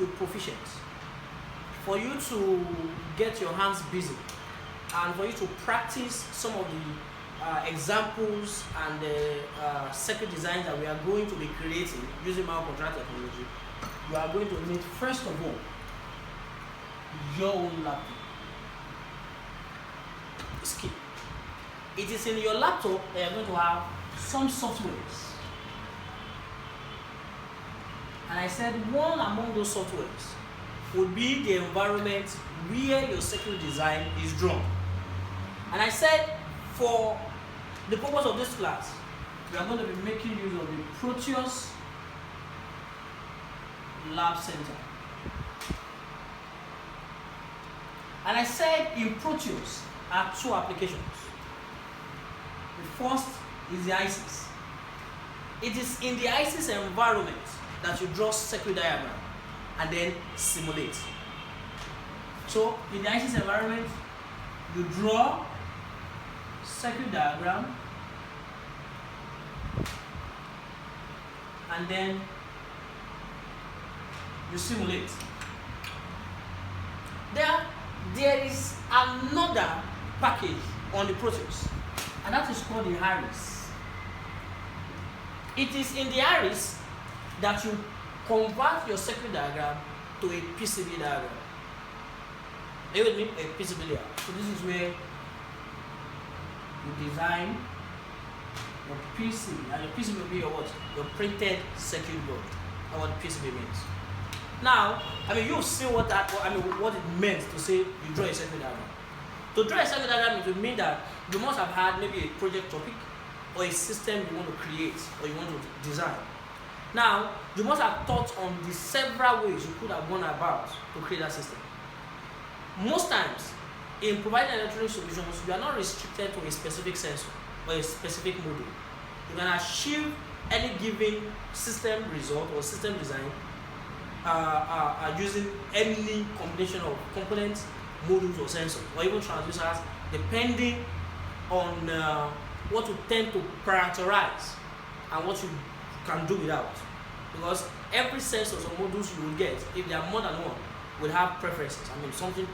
be proficient, for you to get your hands busy, and for you to practice some of the examples and the circuit designs that we are going to be creating using microcontroller technology, you are going to need, first of all, your own laptop. It's key. It is in your laptop that you're going to have some softwares. And I said one among those softwares would be the environment where your circuit design is drawn. And I said for the purpose of this class, we are going to be making use of the Proteus Lab Center. And I said in Proteus are two applications. The first is the ICs. It is in the ICs environment that you draw circuit diagram and then simulate. So in the ICs environment, you draw circuit diagram and then you simulate. There is another package on the Proteus, and that is called the Harris. It is in the Harris that you convert your circuit diagram to a PCB diagram. Are you with me? A PCB layout. So this is where you design your PCB, and your PCB will be your what? Your printed circuit board. That's what PCB means. Now, you've seen what it meant to say you draw a circuit diagram. To draw a circuit diagram, it would mean that you must have had maybe a project topic or a system you want to create or you want to design. Now, you must have thought on the several ways you could have gone about to create that system. Most times, in providing electronic solutions, you are not restricted to a specific sensor or a specific module. You can achieve any given system result or system design using any combination of components, modules, or sensors, or even transducers, depending on what you tend to prioritize and what you can do without. Because every sensor or modules you will get, if there are more than one, will have preferences. Something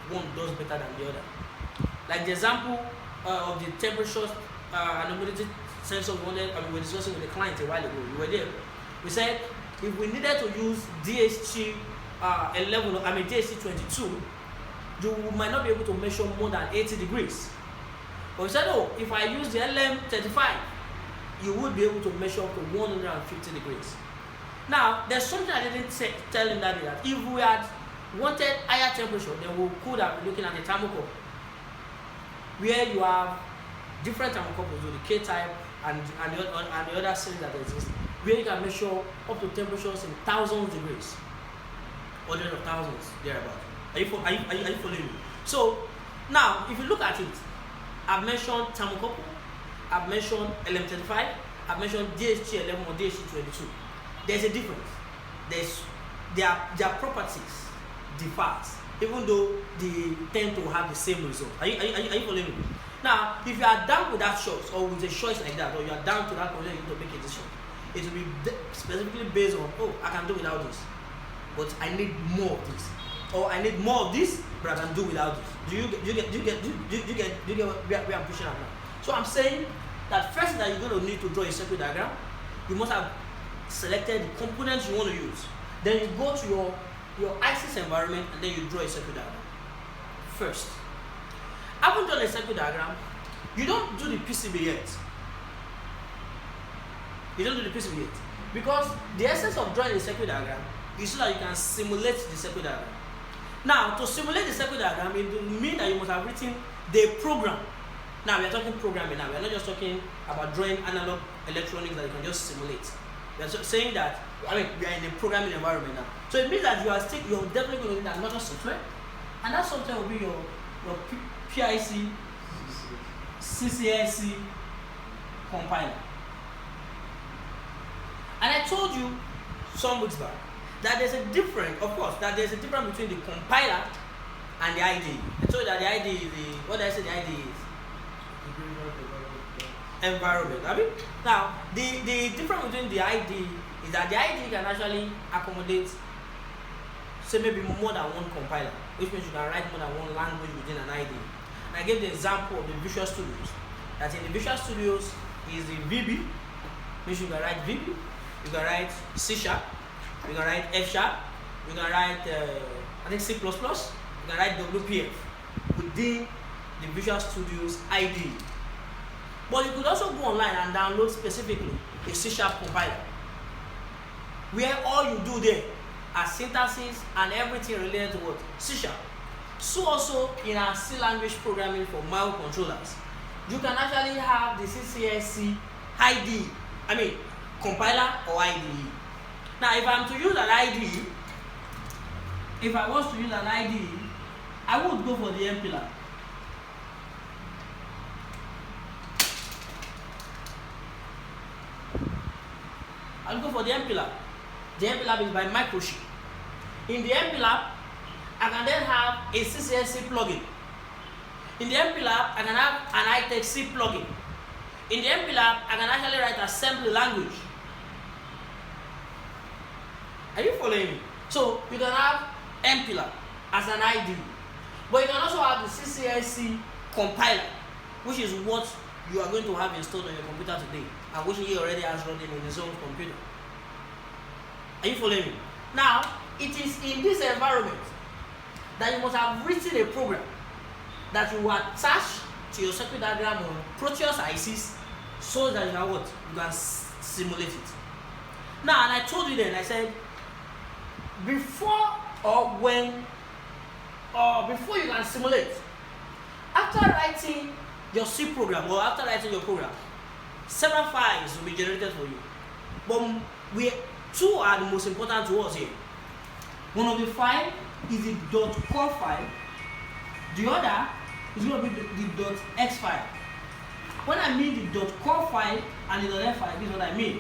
one does better than the other. Like the example of the temperature and humidity sensor we were discussing with the client a while ago. You were there. We said if we needed to use DHT 22, you might not be able to measure more than 80 degrees. But we said, oh, if I use the LM35, you would be able to measure up to 150 degrees. Now, there's something I didn't tell him that if we had wanted higher temperature, then we could have been looking at the thermocouple, where you have different thermocouples with the K-type and the other series that exist, where you can measure up to temperatures in thousands of degrees, hundreds of thousands, thereabout. Are you following me? So, now, if you look at it, I've mentioned thermocouple, I've mentioned LM35, I've mentioned DHT11 or DHT22. There's a difference. Their properties differ, even though they tend to have the same result. Are you following me? Now, if you are down with that choice, or with a choice like that, or you are down to that point to make a decision, it will be specifically based on, oh, I can do without this, but I need more of this, or I need more of this, but I can do without this. Do you get where I'm pushing at now? So I'm saying that first that you're going to need to draw a circuit diagram, you must have selected the components you want to use. Then you go to your ICs environment and then you draw a circuit diagram. First, having done a circuit diagram, you don't do the PCB yet. You don't do the PCB yet. Because the essence of drawing a circuit diagram is so that you can simulate the circuit diagram. Now, to simulate the circuit diagram, it will mean that you must have written the program. Now, we are talking programming now. We are not just talking about drawing analog electronics that you can just simulate. We are saying that, we are in a programming environment now. So it means that you're definitely going to need another software. And that software will be your PIC CCSC compiler. And I told you some weeks back that there's a difference, of course, that there's a difference between the compiler and the IDE. I told you that the IDE is what did I say the IDE is? Environment. Now, the difference between the IDE is that the IDE can actually accommodate say maybe more than one compiler, which means you can write more than one language within an IDE. And I gave the example of the Visual Studios. That in the Visual Studios is the VB, which you can write VB, you can write C#, you can write F#, you can write I think C++, you can write WPF within the Visual Studios IDE. But you could also go online and download specifically a C# compiler, where all you do there are syntaxes and everything related to what? C#. So also in our C language programming for microcontrollers, you can actually have the CCSC IDE, compiler or IDE. Now if I'm to use an IDE, if I was to use an IDE, I would go for the MPLAB. I'll go for the MPLAB. The MPLAB is by Microchip. In the MPLAB, I can then have a CCSC plugin. In the MPLAB, I can have an iTech-C plugin. In the MPLAB, I can actually write assembly language. Are you following me? So you can have MPLAB as an IDE, but you can also have the CCSC compiler, which is what you are going to have installed on your computer today, and which he already has running in his own computer. Are you following me? Now, it is in this environment that you must have written a program that you will attach to your circuit diagram on Proteus ICs so that you can what? You can simulate it. Now, and I told you then, I said, before you can simulate, after writing your C program or after writing your program, several files will be generated for you. But two are the most important to us here. One of the files is the .core file. The other is going to be the .x file. When I mean the .core file and the .f file, this is what I mean.